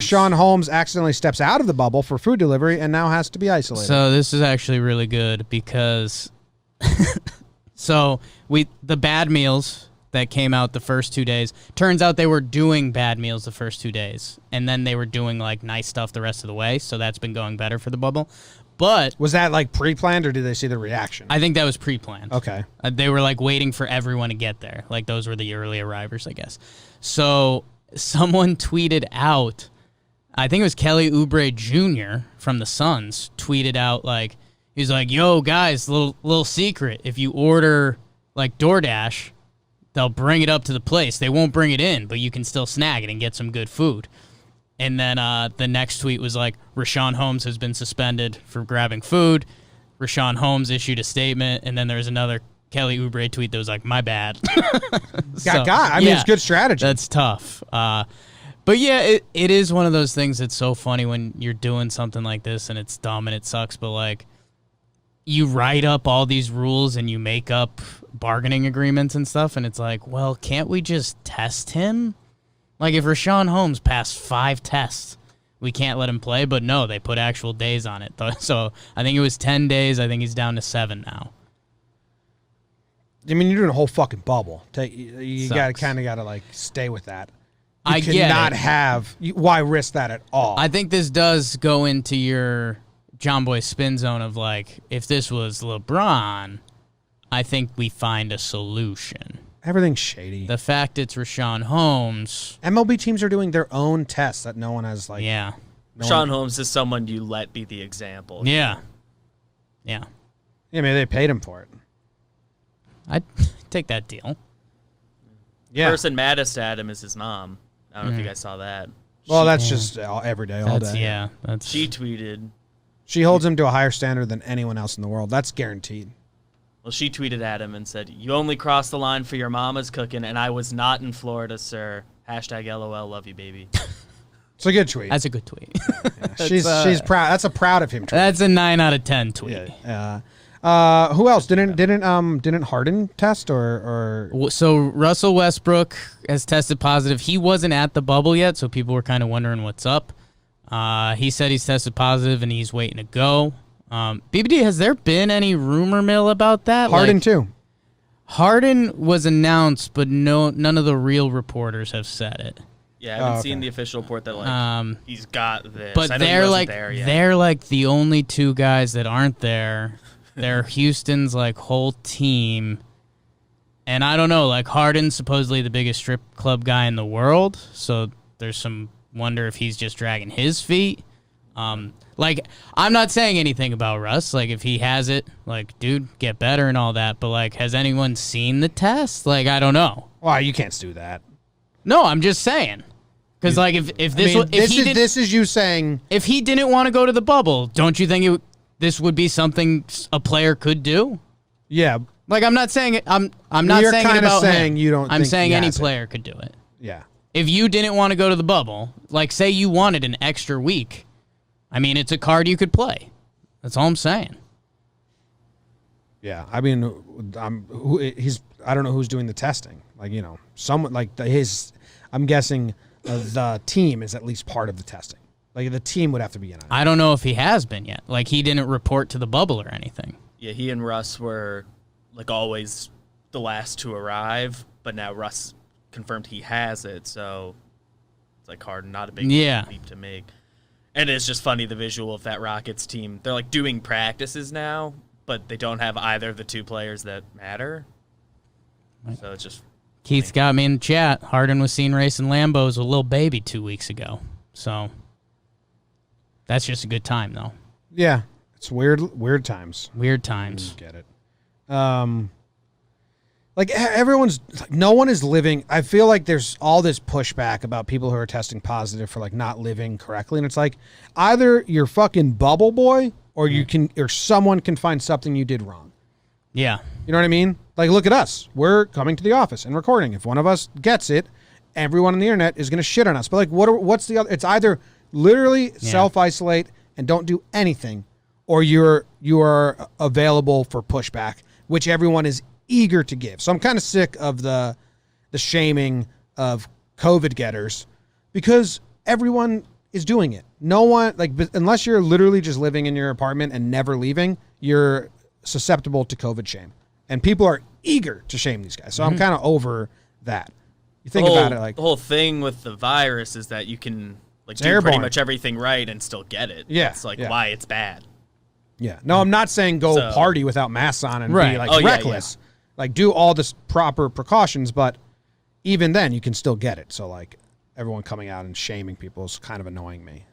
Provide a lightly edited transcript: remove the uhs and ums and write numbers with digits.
Richaun Holmes accidentally steps out of the bubble for food delivery and now has to be isolated. So this is actually really good because the bad meals that came out the first 2 days, turns out they were doing bad meals the first 2 days, and then they were doing like nice stuff the rest of the way, so that's been going better for the bubble. But was that like pre-planned, or did they see the reaction? I think that was pre-planned. Okay. They were like waiting for everyone to get there. Like those were the early arrivers, I guess. So someone tweeted out, I think it was Kelly Oubre Jr. from the Suns, tweeted out like, he's like, yo, guys, little secret. If you order like DoorDash, they'll bring it up to the place. They won't bring it in, but you can still snag it and get some good food. And then the next tweet was like, Richaun Holmes has been suspended for grabbing food. Richaun Holmes issued a statement, and then there was another Kelly Oubre tweet that was like, my bad. I mean, it's good strategy. That's tough. But yeah, it is one of those things that's so funny when you're doing something like this, and it's dumb and it sucks, but like, you write up all these rules and you make up bargaining agreements and stuff, and it's like, well, can't we just test him? Like, if Richaun Holmes passed 5 tests, we can't let him play, but no, they put actual days on it. So I think it was 10 days. I think he's down to 7 now. I mean, you're doing a whole fucking bubble. You kind of got to like stay with that. I cannot have. Why risk that at all? I think this does go into your Jomboy spin zone of like, if this was LeBron, I think we find a solution. Everything's shady. The fact it's Richaun Holmes. MLB teams are doing their own tests that no one has like. Yeah. Richaun Holmes is someone you let be the example. Yeah. Yeah. Yeah, maybe they paid him for it. I'd take that deal. Yeah. The person maddest at him is his mom. I don't know if you guys saw that. Well, that's just every day, all day. Yeah. She tweeted. She holds him to a higher standard than anyone else in the world. That's guaranteed. Well, she tweeted at him and said, "You only crossed the line for your mama's cooking, and I was not in Florida, sir. Hashtag LOL, love you, baby." It's a good tweet. That's a good tweet. Yeah. She's proud. That's a proud of him tweet. That's a 9 out of 10 tweet. Yeah. Who else didn't Harden test or? So Russell Westbrook has tested positive. He wasn't at the bubble yet, so people were kind of wondering what's up. He said he's tested positive and he's waiting to go. BBD, has there been any rumor mill about that? Harden too. Harden was announced, but none of the real reporters have said it. Yeah, I haven't seen the official report that he's got this. But they're like the only 2 guys that aren't there. They're Houston's like whole team. And I don't know, like Harden's supposedly the biggest strip club guy in the world, so there's some wonder if he's just dragging his feet. Like, I'm not saying anything about Russ. Like, if he has it, like, dude, get better and all that. But, like, has anyone seen the test? Like, I don't know. Why, you can't do that. No, I'm just saying. Because, like, this is you saying... If he didn't want to go to the bubble, don't you think this would be something a player could do? Yeah. Like, I'm not saying it. I'm not saying it about him. You don't I'm think saying he any has player could do it. Yeah. If you didn't want to go to the bubble, like, say you wanted an extra week, I mean, it's a card you could play. That's all I'm saying. Yeah, I mean, I don't know who's doing the testing. Like, you know, someone like I'm guessing the team is at least part of the testing. Like, the team would have to be in on it. I don't know if he has been yet. Like, he didn't report to the bubble or anything. Yeah, he and Russ were, like, always the last to arrive, but now Russ confirmed he has it, so it's, like, hard, not a big leap to make. And it's just funny, the visual of that Rockets team. They're, like, doing practices now, but they don't have either of the 2 players that matter. So it's just... Keith's got me in the chat. Harden was seen racing Lambos with a little baby 2 weeks ago. So that's just a good time, though. Yeah. It's weird times. Weird times. Get it. Like, no one is living. I feel like there's all this pushback about people who are testing positive for, like, not living correctly. And it's like, either you're fucking bubble boy or or someone can find something you did wrong. Yeah. You know what I mean? Like, look at us. We're coming to the office and recording. If one of us gets it, everyone on the internet is going to shit on us. But, like, what's the other? It's either literally self-isolate and don't do anything, or you are available for pushback, which everyone is eager to give. So I'm kind of sick of the shaming of COVID getters, because everyone is doing it. No one, like, unless you're literally just living in your apartment and never leaving, you're susceptible to COVID shame. And people are eager to shame these guys. So I'm kind of over that. You think about it, like, the whole thing with the virus is that you can like do airborne. pretty much everything right and still get it. Yeah, It's like yeah. why it's bad. Yeah. No, I'm not saying go So- party without masks on and Right. be like Oh, yeah, reckless. Like do all this proper precautions, but even then you can still get it. So like everyone coming out and shaming people is kind of annoying me.